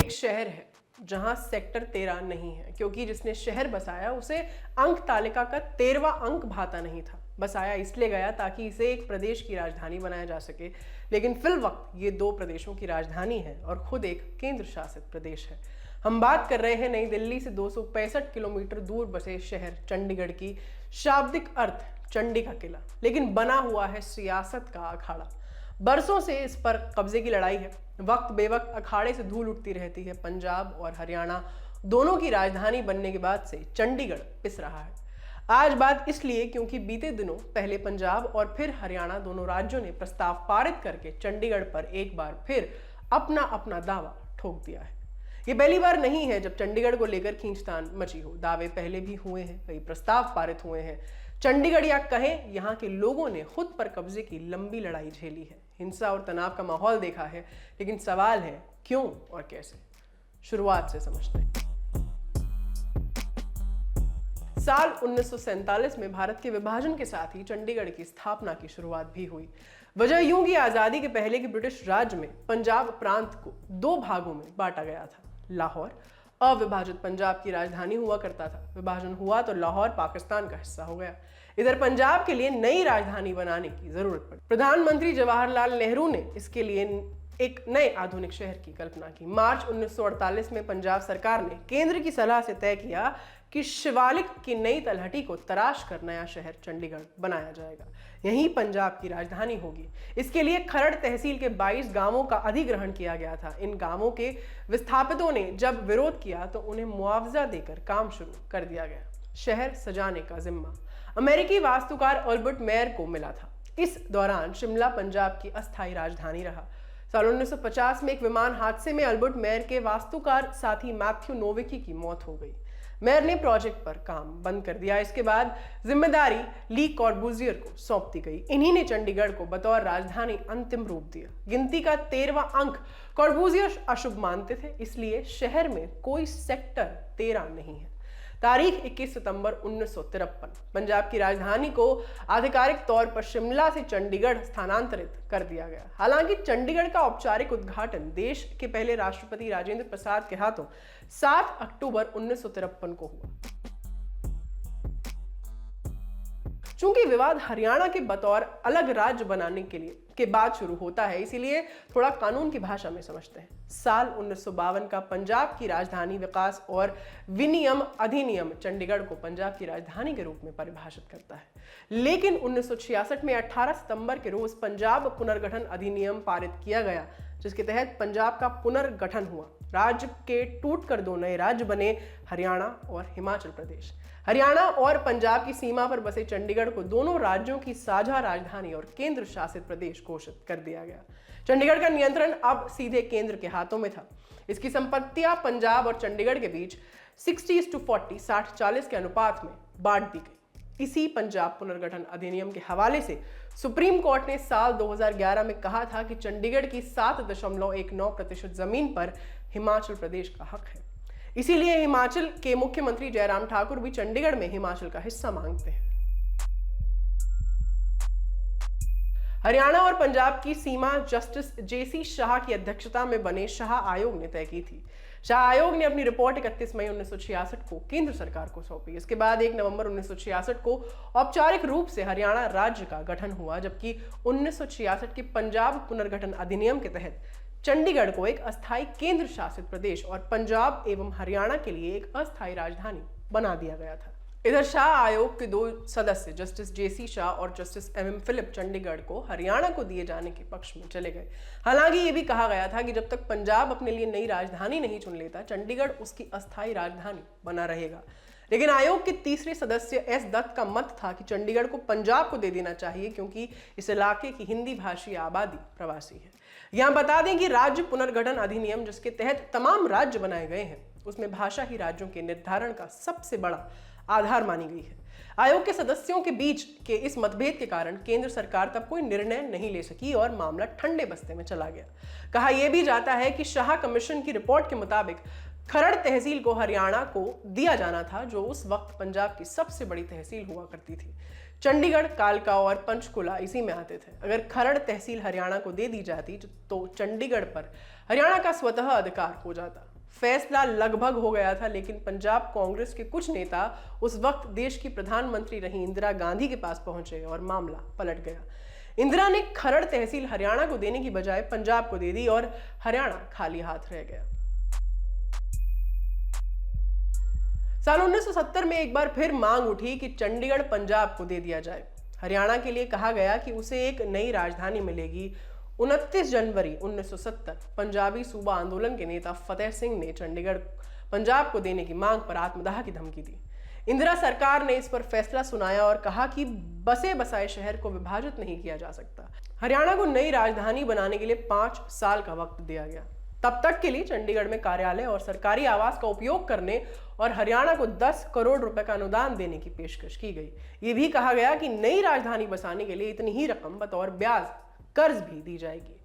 एक शहर है जहां सेक्टर 13 नहीं है, क्योंकि जिसने शहर बसाया उसे अंक तालिका का 13वां अंक भाता नहीं था। बसाया इसलिए गया ताकि इसे एक प्रदेश की राजधानी बनाया जा सके, लेकिन फिल वक्त ये 2 प्रदेशों की राजधानी है और खुद एक केंद्र शासित प्रदेश है। हम बात कर रहे हैं नई दिल्ली से 265 किलोमीटर दूर बसे शहर चंडीगढ़ की। शाब्दिक अर्थ चंडी का किला, लेकिन बना हुआ है सियासत का अखाड़ा। बरसों से इस पर कब्जे की लड़ाई है। वक्त बेवक्त अखाड़े से धूल उठती रहती है। पंजाब और हरियाणा दोनों की राजधानी बनने के बाद से चंडीगढ़ पिस रहा है। आज बात इसलिए क्योंकि बीते दिनों पहले पंजाब और फिर हरियाणा दोनों राज्यों ने प्रस्ताव पारित करके चंडीगढ़ पर एक बार फिर अपना अपना दावा ठोक दिया है। ये पहली बार नहीं है जब चंडीगढ़ को लेकर खींचतान मची हो। दावे पहले भी हुए हैं, कई प्रस्ताव पारित हुए हैं। चंडीगढ़ या कहें यहाँ के लोगों ने खुद पर कब्जे की लंबी लड़ाई झेली है, हिंसा और तनाव का माहौल देखा है, लेकिन सवाल है क्यों और कैसे। शुरुआत से समझते हैं। साल 1947 में भारत के विभाजन के साथ ही चंडीगढ़ की स्थापना की शुरुआत भी हुई। वजह यूं कि आजादी के पहले के ब्रिटिश राज्य में पंजाब प्रांत को 2 भागों में बांटा गया था। लाहौर अविभाजित पंजाब की राजधानी हुआ करता था। विभाजन हुआ तो लाहौर पाकिस्तान का हिस्सा हो गया। इधर पंजाब के लिए नई राजधानी बनाने की जरूरत पड़ी। प्रधानमंत्री जवाहरलाल नेहरू ने इसके लिए एक नए आधुनिक शहर की कल्पना की। मार्च 1948 में पंजाब सरकार ने केंद्र की सलाह से तय किया कि शिवालिक की नई तलहटी को तराश कर नया शहर चंडीगढ़ बनाया जाएगा। यहीं पंजाब की राजधानी होगी। इसके लिए खरड़ तहसील के 22 गांवों का अधिग्रहण किया गया था। इन गांवों के विस्थापितों ने जब विरोध किया तो उन्हें मुआवजा देकर काम शुरू कर दिया गया। शहर सजाने का जिम्मा अमेरिकी वास्तुकार अल्बर्ट मेयर को मिला था। इस दौरान शिमला पंजाब की अस्थायी राजधानी रहा। साल 1950 में एक विमान हादसे में अल्बर्ट मेयर के वास्तुकार साथी मैथ्यू नोविकी की मौत हो गई। मेयर ने प्रोजेक्ट पर काम बंद कर दिया। इसके बाद जिम्मेदारी ली कॉर्बूजियर को सौंप दी गई। इन्हीं ने चंडीगढ़ को बतौर राजधानी अंतिम रूप दिया। गिनती का 13वां अंक कॉर्बूजियर अशुभ मानते थे, इसलिए शहर में कोई सेक्टर 13 नहीं है। तारीख 21 सितंबर 1953। पंजाब की राजधानी को आधिकारिक तौर पर शिमला से चंडीगढ़ स्थानांतरित कर दिया गया। हालांकि चंडीगढ़ का औपचारिक उद्घाटन देश के पहले राष्ट्रपति राजेंद्र प्रसाद के हाथों 7 अक्टूबर 1953 को हुआ। चूंकि विवाद हरियाणा के बतौर अलग राज्य बनाने के बाद शुरू होता है, इसीलिए थोड़ा कानून की भाषा में समझते हैं। साल 1952 का पंजाब की राजधानी विकास और विनियम अधिनियम चंडीगढ़ को पंजाब की राजधानी के रूप में परिभाषित करता है। लेकिन 1966 में 18 सितंबर के रोज पंजाब पुनर्गठन अधिनियम पारित किया गया, जिसके तहत पंजाब का पुनर्गठन हुआ। राज्य के टूटकर 2 नए राज्य बने, हरियाणा और हिमाचल प्रदेश। हरियाणा और पंजाब की सीमा पर बसे चंडीगढ़ को दोनों राज्यों की साझा राजधानी और केंद्र शासित प्रदेश घोषित कर दिया गया। चंडीगढ़ का नियंत्रण अब सीधे केंद्र के हाथों में था। इसकी संपत्तियां पंजाब और चंडीगढ़ के बीच 60:40 60-40 के अनुपात में बांट दी गई। इसी पंजाब पुनर्गठन अधिनियम के हवाले से सुप्रीम कोर्ट ने साल 2011 में कहा था कि चंडीगढ़ की 7.19% जमीन पर हिमाचल प्रदेश का हक है। इसीलिए हिमाचल के मुख्यमंत्री जयराम ठाकुर भी चंडीगढ़ में हिमाचल का हिस्सा मांगते हैं। हरियाणा और पंजाब की सीमा जस्टिस जेसी शाह की अध्यक्षता में बने शाह आयोग ने तय की थी। शाह आयोग ने अपनी रिपोर्ट 31 मई 1966 को केंद्र सरकार को सौंपी। इसके बाद 1 नवंबर 1966 को औपचारिक रूप से हरियाणा राज्य का गठन हुआ, जबकि 1966 के पंजाब पुनर्गठन अधिनियम के तहत चंडीगढ़ को एक अस्थायी केंद्र शासित प्रदेश और पंजाब एवं हरियाणा के लिए एक अस्थायी राजधानी बना दिया गया था। इधर शाह आयोग के 2 सदस्य जस्टिस जेसी शाह और जस्टिस MM फिलिप चंडीगढ़ को हरियाणा को दिए जाने के पक्ष में चले गए। हालांकि ये भी कहा गया था कि जब तक पंजाब अपने लिए नई राजधानी नहीं चुन लेता, चंडीगढ़ उसकी अस्थायी राजधानी बना रहेगा। लेकिन आयोग के तीसरे सदस्य S दत्त का मत था कि चंडीगढ़ को पंजाब को दे देना चाहिए, क्योंकि इस इलाके की हिंदी भाषी आबादी प्रवासी है। यहां बता दें कि राज्य पुनर्गठन अधिनियम, जिसके तहत तमाम राज्य बनाए गए हैं, उसमें भाषा ही राज्यों के निर्धारण का सबसे बड़ा आधार मानी गई है। आयोग के सदस्यों के बीच के इस मतभेद के कारण केंद्र सरकार तब कोई निर्णय नहीं ले सकी और मामला ठंडे बस्ते में चला गया। कहा यह भी जाता है कि शाह कमीशन की रिपोर्ट के मुताबिक खरड़ तहसील को हरियाणा को दिया जाना था, जो उस वक्त पंजाब की सबसे बड़ी तहसील हुआ करती थी। चंडीगढ़, कालका और पंचकुला इसी में आते थे। अगर खरड़ तहसील हरियाणा को दे दी जाती तो चंडीगढ़ पर हरियाणा का स्वतः अधिकार हो जाता। फैसला लगभग हो गया था, लेकिन पंजाब कांग्रेस के कुछ नेता उस वक्त देश की प्रधानमंत्री रही इंदिरा गांधी के पास पहुंचे और मामला पलट गया। इंदिरा ने खरड़ तहसील हरियाणा को देने की बजाय पंजाब को दे दी और हरियाणा खाली हाथ रह गया। साल 1970 में एक बार फिर मांग उठी कि चंडीगढ़ पंजाब को दे दिया जाए। हरियाणा के लिए कहा गया कि उसे एक नई राजधानी मिलेगी। 29 जनवरी 1970 पंजाबी सूबा आंदोलन के नेता फतेह सिंह ने चंडीगढ़ पंजाब को देने की मांग पर आत्मदाह की धमकी दी। इंदिरा सरकार ने इस पर फैसला सुनाया और कहा कि बसे बसाए शहर को विभाजित नहीं किया जा सकता। हरियाणा को नई राजधानी बनाने के लिए 5 साल का वक्त दिया गया। तब तक के लिए चंडीगढ़ में कार्यालय और सरकारी आवास का उपयोग करने और हरियाणा को 10 करोड़ रुपए का अनुदान देने की पेशकश की गई। ये भी कहा गया कि नई राजधानी बसाने के लिए इतनी ही रकम बतौर ब्याज कर्ज भी दी जाएगी।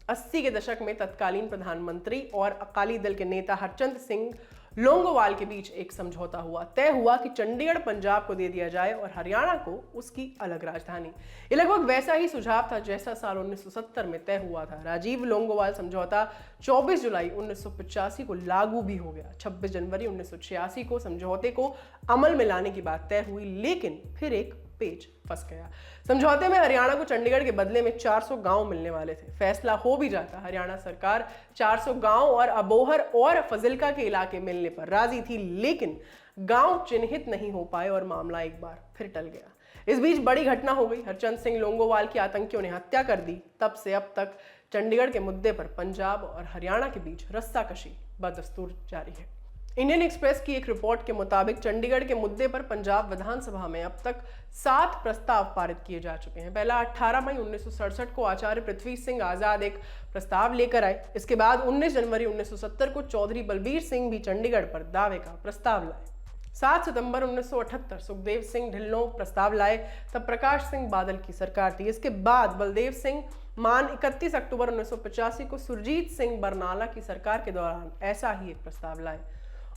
80 के दशक में तत्कालीन प्रधानमंत्री और अकाली दल के नेता हरचंद सिंह लोंगोवाल के बीच एक समझौता हुआ। तय हुआ कि चंडीगढ़ पंजाब को दे दिया जाए और हरियाणा को उसकी अलग राजधानी। ये लगभग वैसा ही सुझाव था जैसा साल 1970 में तय हुआ था। राजीव लोंगोवाल समझौता 24 जुलाई 1985 को लागू भी हो गया। 26 जनवरी 1986 को समझौते को अमल में लाने की बात तय हुई, लेकिन फिर एक पेच फंस गया। समझौते में हरियाणा को चंडीगढ़ के बदले में 400 गांव मिलने वाले थे। फैसला हो भी जाता, हरियाणा सरकार 400 गांव और अबोहर और फजिल्का के इलाके मिलने पर राजी थी, लेकिन गांव चिन्हित नहीं हो पाए और मामला एक बार फिर टल गया। इस बीच बड़ी घटना हो गई। हरचंद सिंह लोंगोवाल की आतंकियों ने हत्या कर दी। तब से अब तक चंडीगढ़ के मुद्दे पर पंजाब और हरियाणा के बीच रस्साकशी बदस्तूर जारी है। इंडियन एक्सप्रेस की एक रिपोर्ट के मुताबिक चंडीगढ़ के मुद्दे पर पंजाब विधानसभा में अब तक 7 प्रस्ताव पारित किए जा चुके हैं। पहला 18 मई 1967 को आचार्य पृथ्वी सिंह आजाद एक प्रस्ताव लेकर आए। इसके बाद 19 जनवरी 1970 को चौधरी बलबीर सिंह भी चंडीगढ़ पर दावे का प्रस्ताव लाए। 7 सितंबर 1978 सुखदेव सिंह ढिल्लों प्रस्ताव लाए, तब प्रकाश सिंह बादल की सरकार थी। इसके बाद बलदेव सिंह मान 31 अक्टूबर 1985 को सुरजीत सिंह बरनाला की सरकार के दौरान ऐसा ही एक प्रस्ताव लाए।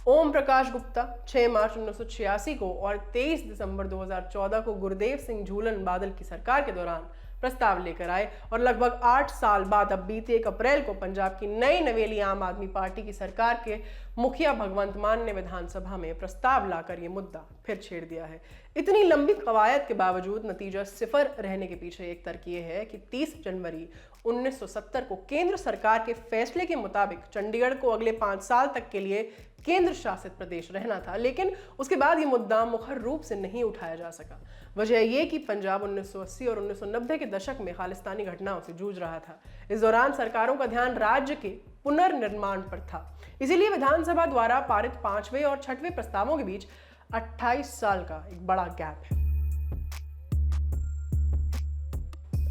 ओम प्रकाश गुप्ता 6 मार्च 1986 को और 23 दिसंबर 2014 को गुरदेव सिंह झूलन बादल की सरकार के दौरान प्रस्ताव लेकर आए और लगभग 8 साल बाद अब बीते 1 अप्रैल को पंजाब की नई नवेली आम आदमी पार्टी की सरकार के मुखिया भगवंत मान ने विधानसभा में प्रस्ताव लाकर यह मुद्दा फिर छेड़ दिया है। इतनी लंबी कवायद के बावजूद नतीजा सिफर रहने के पीछे एक तर्क ये है कि 30 जनवरी 1970 को केंद्र सरकार के फैसले के मुताबिक चंडीगढ़ को अगले 5 साल तक के लिए केंद्र शासित प्रदेश रहना था, लेकिन उसके बाद ये मुद्दा मुखर रूप से नहीं उठाया जा सका। वजह यह कि पंजाब 1980 और 1990 के दशक में खालिस्तानी घटनाओं से जूझ रहा था। इस दौरान सरकारों का ध्यान राज्य के पुनर्निर्माण पर था। इसीलिए विधानसभा द्वारा पारित 5वें और 6वें प्रस्तावों के बीच 28 साल का एक बड़ा गैप है।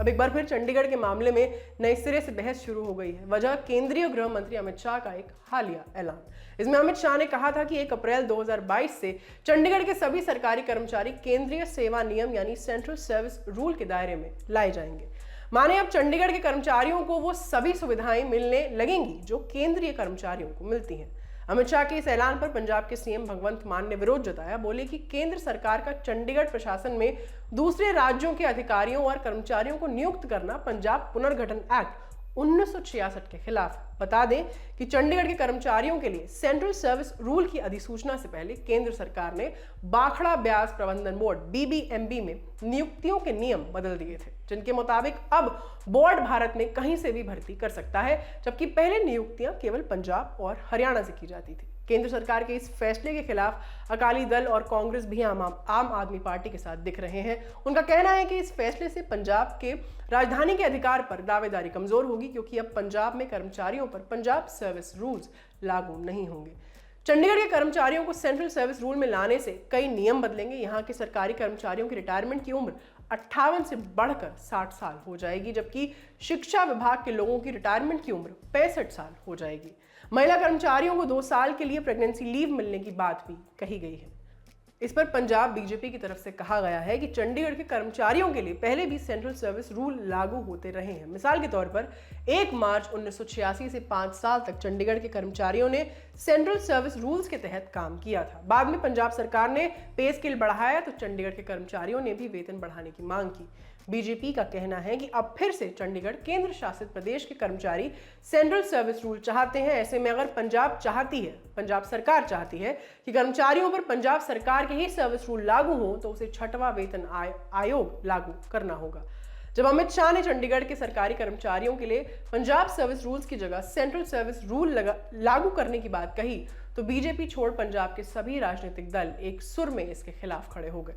अब एक बार फिर चंडीगढ़ के मामले में नए सिरे से बहस शुरू हो गई है। वजह केंद्रीय गृह मंत्री अमित शाह का एक हालिया ऐलान। इसमें अमित शाह ने कहा था कि 1 अप्रैल 2022 से चंडीगढ़ के सभी सरकारी कर्मचारी केंद्रीय सेवा नियम यानी सेंट्रल सर्विस रूल के दायरे में लाए जाएंगे। माने अब चंडीगढ़ के कर्मचारियों को वो सभी सुविधाएं मिलने लगेंगी जो केंद्रीय कर्मचारियों को मिलती हैं। अमित शाह के इस ऐलान पर पंजाब के सीएम भगवंत मान ने विरोध जताया। बोले कि केंद्र सरकार का चंडीगढ़ प्रशासन में दूसरे राज्यों के अधिकारियों और कर्मचारियों को नियुक्त करना पंजाब पुनर्गठन एक्ट 1966 के खिलाफ। बता दें कि चंडीगढ़ के कर्मचारियों के लिए सेंट्रल सर्विस रूल की अधिसूचना से पहले केंद्र सरकार ने बाखड़ा ब्याज प्रबंधन बोर्ड BBMB में नियुक्तियों के नियम बदल दिए थे, जिनके मुताबिक अब बोर्ड भारत में कहीं से भी भर्ती कर सकता है, जबकि पहले नियुक्तियां केवल पंजाब और हरियाणा से की जाती थी। केंद्र सरकार के इस फैसले के खिलाफ अकाली दल और कांग्रेस भी आम आदमी पार्टी के साथ दिख रहे हैं। उनका कहना है कि इस फैसले से पंजाब के राजधानी के अधिकार पर दावेदारी कमजोर होगी, क्योंकि अब पंजाब में कर्मचारियों पर पंजाब सर्विस रूल्स लागू नहीं होंगे। चंडीगढ़ के कर्मचारियों को सेंट्रल सर्विस रूल में लाने से कई नियम बदलेंगे। यहाँ के सरकारी कर्मचारियों की रिटायरमेंट की उम्र 58 से बढ़कर 60 साल हो जाएगी, जबकि शिक्षा विभाग के लोगों की रिटायरमेंट की उम्र 65 साल हो जाएगी। महिला कर्मचारियों को 2 साल के लिए प्रेगनेंसी लीव मिलने की बात भी कही गई है। इस पर पंजाब बीजेपी की तरफ से कहा गया है कि चंडीगढ़ के कर्मचारियों के लिए पहले भी सेंट्रल सर्विस रूल लागू होते रहे हैं। मिसाल के तौर पर 1 मार्च 1986 से 5 साल तक चंडीगढ़ के कर्मचारियों ने सेंट्रल सर्विस रूल्स के तहत काम किया था। बाद में पंजाब सरकार ने पे स्केल बढ़ाया तो चंडीगढ़ के कर्मचारियों ने भी वेतन बढ़ाने की मांग की। बीजेपी का कहना है कि अब फिर से चंडीगढ़ केंद्र शासित प्रदेश के कर्मचारी सेंट्रल सर्विस रूल चाहते हैं। ऐसे में अगर पंजाब सरकार चाहती है कि कर्मचारियों पर पंजाब सरकार के ही सर्विस रूल लागू हो, तो उसे 6वां वेतन आयोग लागू करना होगा। जब अमित शाह ने चंडीगढ़ के सरकारी कर्मचारियों के लिए पंजाब सर्विस रूल्स की जगह सेंट्रल सर्विस रूल लागू करने की बात कही, तो बीजेपी छोड़ पंजाब के सभी राजनीतिक दल एक सुर में इसके खिलाफ खड़े हो गए।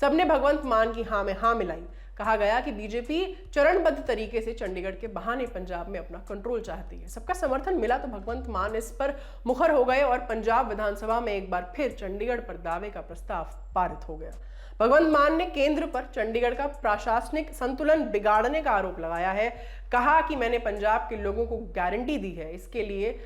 सबने भगवंत मान की हाँ में हाँ मिलाई। कहा गया कि बीजेपी चरणबद्ध तरीके से चंडीगढ़ के बहाने पंजाब में अपना कंट्रोल चाहती है। सबका समर्थन मिला तो भगवंत मान इस पर मुखर हो गए और पंजाब विधानसभा में एक बार फिर चंडीगढ़ पर दावे का प्रस्ताव पारित हो गया। भगवंत मान ने केंद्र पर चंडीगढ़ का प्रशासनिक संतुलन बिगाड़ने का आरोप लगाया है। कहा कि मैंने पंजाब के लोगों को गारंटी दी है, इसके लिए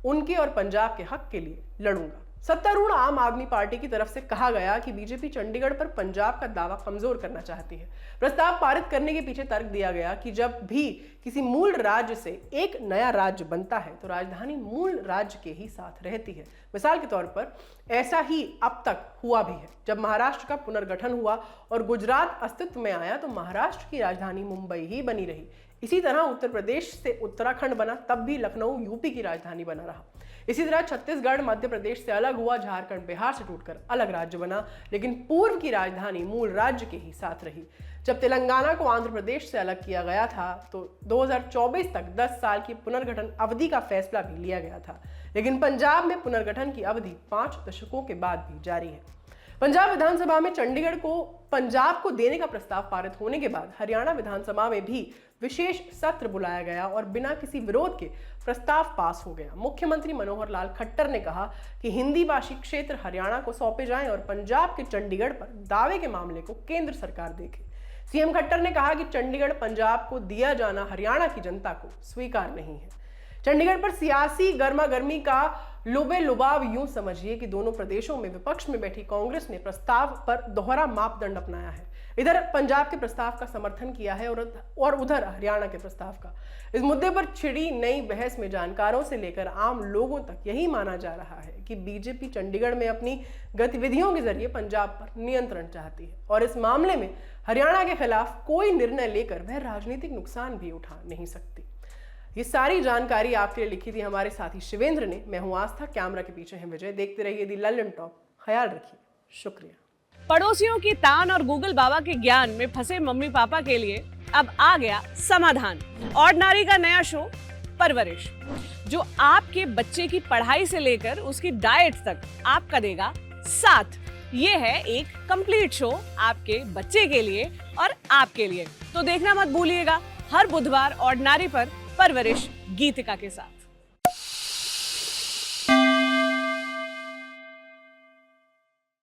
उनके और पंजाब के हक के लिए लड़ूंगा। सत्तारूढ़ आम आदमी पार्टी की तरफ से कहा गया कि बीजेपी चंडीगढ़ पर पंजाब का दावा कमजोर करना चाहती है। प्रस्ताव पारित करने के पीछे तर्क दिया गया कि जब भी किसी मूल राज्य से एक नया राज्य बनता है तो राजधानी मूल राज्य के ही साथ रहती है। मिसाल के तौर पर ऐसा ही अब तक हुआ भी है। जब महाराष्ट्र का पुनर्गठन हुआ और गुजरात अस्तित्व में आया तो महाराष्ट्र की राजधानी मुंबई ही बनी रही। इसी तरह उत्तर प्रदेश से उत्तराखंड बना, तब भी लखनऊ यूपी की राजधानी बना रहा। इसी तरह छत्तीसगढ़ मध्य प्रदेश से अलग हुआ, झारखंड बिहार से टूटकर अलग राज्य बना, लेकिन पूर्व की राजधानी मूल राज्य के ही साथ रही। जब तेलंगाना को आंध्र प्रदेश से अलग किया गया था तो 2024 तक 10 साल की पुनर्गठन अवधि का फैसला भी लिया गया था, लेकिन पंजाब में पुनर्गठन की अवधि 5 दशकों के बाद भी जारी है। पंजाब विधानसभा में चंडीगढ़ को पंजाब को देने का प्रस्ताव पारित होने के बाद हरियाणा विधानसभा में भी विशेष सत्र बुलाया गया और बिना किसी विरोध के प्रस्ताव पास हो गया। मुख्यमंत्री मनोहर लाल खट्टर ने कहा कि हिंदी भाषी क्षेत्र हरियाणा को सौंपे जाएं और पंजाब के चंडीगढ़ पर दावे के मामले को केंद्र सरकार देखे। सीएम खट्टर ने कहा कि चंडीगढ़ पंजाब को दिया जाना हरियाणा की जनता को स्वीकार नहीं है। चंडीगढ़ पर सियासी गर्मागर्मी का लुबे लुभाव यूं समझिए कि दोनों प्रदेशों में विपक्ष में बैठी कांग्रेस ने प्रस्ताव पर दोहरा मापदंड अपनाया है। इधर पंजाब के प्रस्ताव का समर्थन किया है और उधर हरियाणा के प्रस्ताव का। इस मुद्दे पर छिड़ी नई बहस में जानकारों से लेकर आम लोगों तक यही माना जा रहा है कि बीजेपी चंडीगढ़ में अपनी गतिविधियों के जरिए पंजाब पर नियंत्रण चाहती है और इस मामले में हरियाणा के खिलाफ कोई निर्णय लेकर वह राजनीतिक नुकसान भी उठा नहीं सकती। ये सारी जानकारी आपके लिए लिखी थी हमारे साथी शिवेंद्र ने। मैं हूं आस्था, कैमरा के पीछे है विजय। देखते रहिए दी लल्लन टॉप। ख्याल रखिए, शुक्रिया। पड़ोसियों की तान और गूगल बाबा के ज्ञान में फंसे मम्मी पापा के लिए अब आ गया समाधान। ऑर्डिनरी का नया शो परवरिश, जो आपके बच्चे की पढ़ाई से लेकर उसकी डाइट तक आपका देगा साथ। ये है एक कंप्लीट शो आपके बच्चे के लिए और आपके लिए। तो देखना मत भूलिएगा हर बुधवार ऑर्डिनरी पर परवरिश गीतिका के साथ।